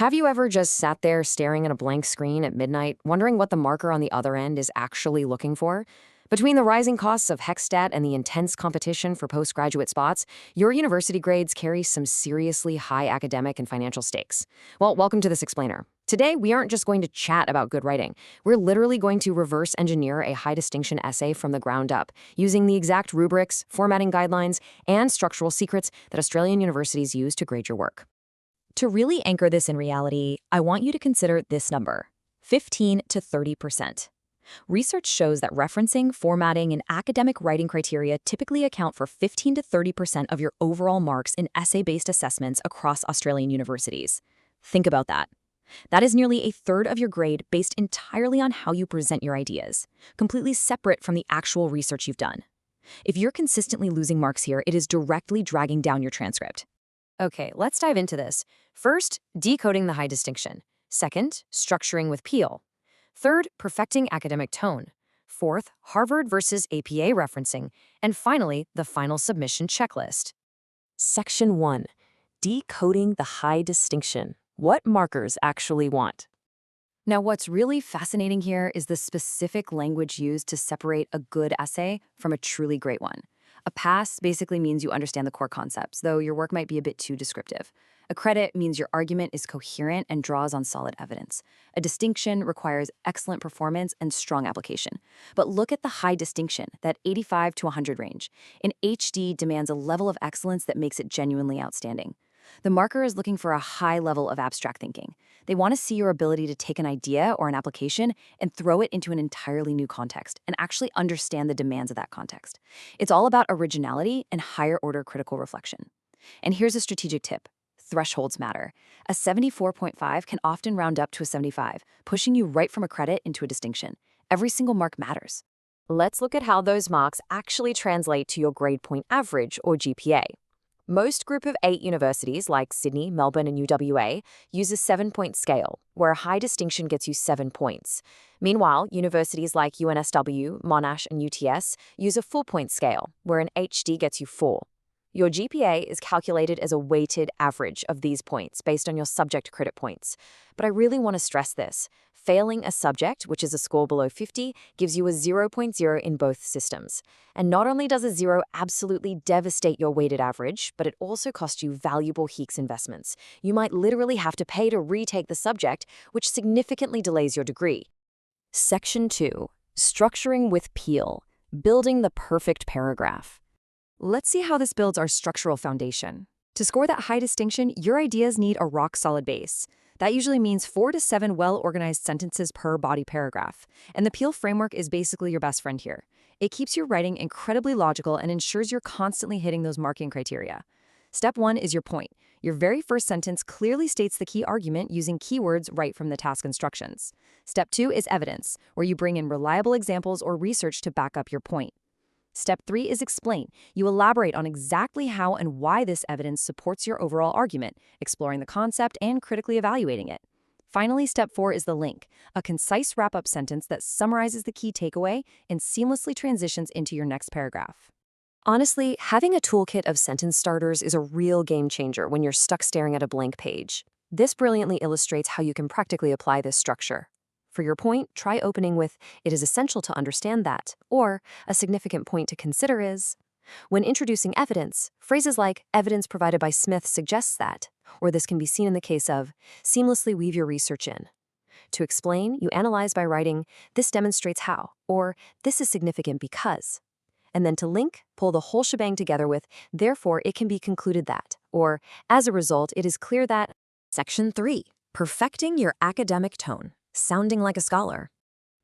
Have you ever just sat there staring at a blank screen at midnight, wondering what the marker on the other end is actually looking for? Between the rising costs of Hexstat and the intense competition for postgraduate spots, your university grades carry some seriously high academic and financial stakes. Well, welcome to this explainer. Today, we aren't just going to chat about good writing. We're literally going to reverse engineer a high distinction essay from the ground up, using the exact rubrics, formatting guidelines, and structural secrets that Australian universities use to grade your work. To really anchor this in reality, I want you to consider this number, 15 to 30%. Research shows that referencing, formatting, and academic writing criteria typically account for 15 to 30% of your overall marks in essay-based assessments across Australian universities. Think about that. That is nearly a third of your grade based entirely on how you present your ideas, completely separate from the actual research you've done. If you're consistently losing marks here, it is directly dragging down your transcript. Okay, let's dive into this. First, decoding the high distinction. Second, structuring with Peel. Third, perfecting academic tone. Fourth, Harvard versus APA referencing. And finally, the final submission checklist. Section 1. Decoding the high distinction. What markers actually want? Now, what's really fascinating here is the specific language used to separate a good essay from a truly great one. A pass basically means you understand the core concepts, though your work might be a bit too descriptive. A credit means your argument is coherent and draws on solid evidence. A distinction requires excellent performance and strong application. But look at the high distinction, that 85 to 100 range. An HD demands a level of excellence that makes it genuinely outstanding. The marker is looking for a high level of abstract thinking. They want to see your ability to take an idea or an application and throw it into an entirely new context and actually understand the demands of that context. It's all about originality and higher-order critical reflection. And here's a strategic tip. Thresholds matter. A 74.5 can often round up to a 75, pushing you right from a credit into a distinction. Every single mark matters. Let's look at how those marks actually translate to your grade point average, or GPA. Most Group of 8 universities, like Sydney, Melbourne, and UWA, use a 7-point scale, where a high distinction gets you 7 points. Meanwhile, universities like UNSW, Monash, and UTS use a 4-point scale, where an HD gets you 4. Your GPA is calculated as a weighted average of these points based on your subject credit points. But I really want to stress this. Failing a subject, which is a score below 50, gives you a 0.0 in both systems. And not only does a 0 absolutely devastate your weighted average, but it also costs you valuable HEECS investments. You might literally have to pay to retake the subject, which significantly delays your degree. Section 2. Structuring with Peel. Building the perfect paragraph. Let's see how this builds our structural foundation. To score that high distinction, your ideas need a rock-solid base. That usually means 4 to 7 well-organized sentences per body paragraph. And the Peel framework is basically your best friend here. It keeps your writing incredibly logical and ensures you're constantly hitting those marking criteria. Step 1 is your point. Your very first sentence clearly states the key argument using keywords right from the task instructions. Step 2 is evidence, where you bring in reliable examples or research to back up your point. Step 3 is explain. You elaborate on exactly how and why this evidence supports your overall argument, exploring the concept and critically evaluating it. Finally, step 4 is the link, a concise wrap-up sentence that summarizes the key takeaway and seamlessly transitions into your next paragraph. Honestly, having a toolkit of sentence starters is a real game changer when you're stuck staring at a blank page. This brilliantly illustrates how you can practically apply this structure. For your point, try opening with, "It is essential to understand that," or "A significant point to consider is." When introducing evidence, phrases like, "Evidence provided by Smith suggests that," or "This can be seen in the case of," seamlessly weave your research in. To explain, you analyze by writing, "This demonstrates how," or "This is significant because." And then to link, pull the whole shebang together with, "Therefore, it can be concluded that," or "As a result, it is clear that." Section 3. Perfecting your academic tone. Sounding like a scholar.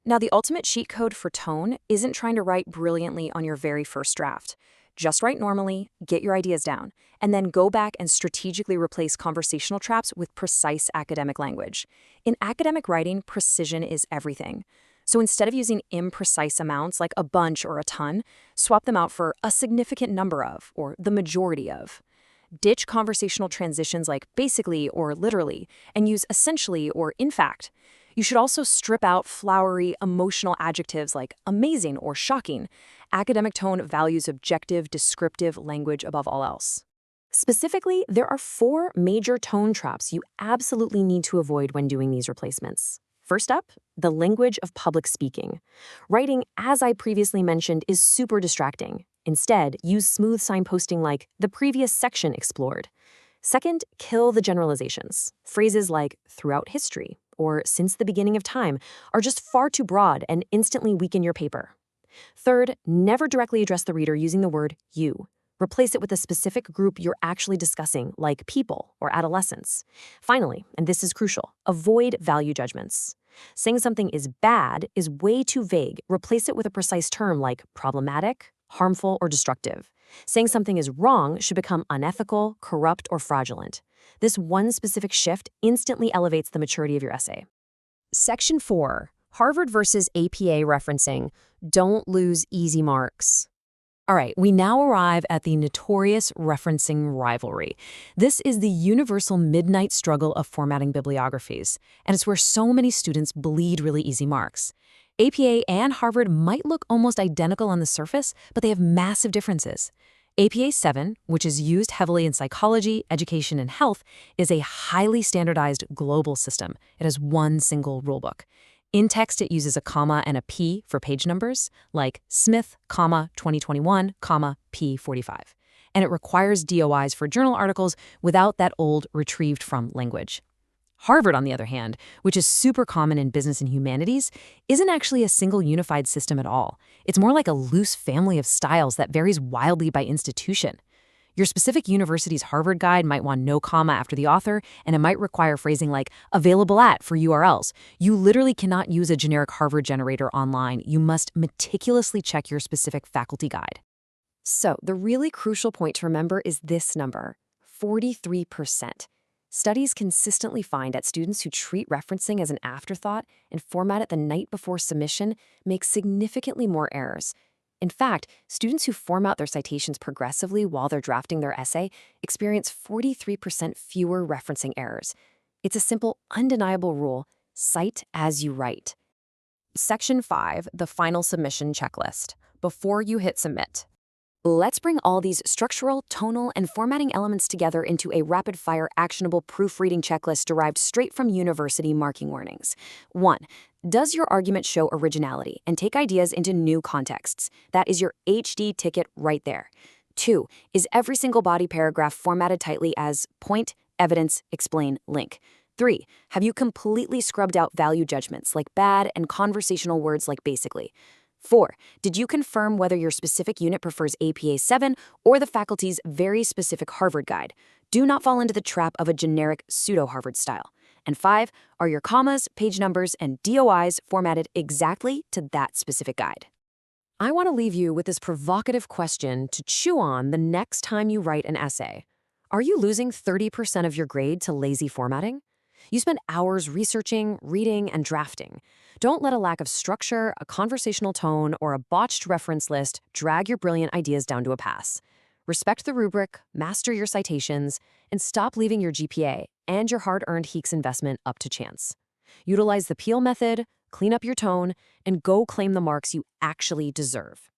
Now, the ultimate cheat code for tone isn't trying to write brilliantly on your very first draft. Just write normally, get your ideas down, and then go back and strategically replace conversational traps with precise academic language. In academic writing, precision is everything. So instead of using imprecise amounts like a bunch or a ton, swap them out for a significant number of, or the majority of. Ditch conversational transitions like basically or literally, and use essentially or in fact. You should also strip out flowery, emotional adjectives like amazing or shocking. Academic tone values objective, descriptive language above all else. Specifically, there are 4 major tone traps you absolutely need to avoid when doing these replacements. First up, the language of public speaking. Writing, as I previously mentioned, is super distracting. Instead, use smooth signposting like the previous section explored. Second, kill the generalizations. Phrases like throughout history or since the beginning of time are just far too broad and instantly weaken your paper. Third, never directly address the reader using the word you. Replace it with a specific group you're actually discussing, like people or adolescents. Finally, and this is crucial, avoid value judgments. Saying something is bad is way too vague. Replace it with a precise term like problematic, harmful, or destructive. Saying something is wrong should become unethical, corrupt, or fraudulent. This one specific shift instantly elevates the maturity of your essay. Section 4, Harvard versus APA referencing. Don't lose easy marks. All right, we now arrive at the notorious referencing rivalry. This is the universal midnight struggle of formatting bibliographies, and it's where so many students bleed really easy marks. APA and Harvard might look almost identical on the surface, but they have massive differences. APA 7, which is used heavily in psychology, education, and health, is a highly standardized global system. It has one single rulebook. In text, it uses a comma and a P for page numbers, like Smith, 2021, P45. And it requires DOIs for journal articles without that old retrieved from language. Harvard, on the other hand, which is super common in business and humanities, isn't actually a single unified system at all. It's more like a loose family of styles that varies wildly by institution. Your specific university's Harvard guide might want no comma after the author, and it might require phrasing like available at for URLs. You literally cannot use a generic Harvard generator online. You must meticulously check your specific faculty guide. So, the really crucial point to remember is this number, 43%. Studies consistently find that students who treat referencing as an afterthought and format it the night before submission make significantly more errors. In fact, students who format their citations progressively while they're drafting their essay experience 43% fewer referencing errors. It's a simple, undeniable rule: cite as you write. Section 5, the final submission checklist. Before you hit submit. Let's bring all these structural, tonal, and formatting elements together into a rapid-fire, actionable proofreading checklist derived straight from university marking warnings. 1. Does your argument show originality and take ideas into new contexts? That is your HD ticket right there. 2. Is every single body paragraph formatted tightly as point, evidence, explain, link? 3. Have you completely scrubbed out value judgments like bad and conversational words like basically? 4. Did you confirm whether your specific unit prefers APA 7 or the faculty's very specific Harvard guide? Do not fall into the trap of a generic pseudo-Harvard style. And 5. Are your commas, page numbers, and DOIs formatted exactly to that specific guide? I want to leave you with this provocative question to chew on the next time you write an essay. Are you losing 30% of your grade to lazy formatting? You spend hours researching, reading, and drafting. Don't let a lack of structure, a conversational tone, or a botched reference list drag your brilliant ideas down to a pass. Respect the rubric, master your citations, and stop leaving your GPA and your hard-earned HEECS investment up to chance. Utilize the Peel method, clean up your tone, and go claim the marks you actually deserve.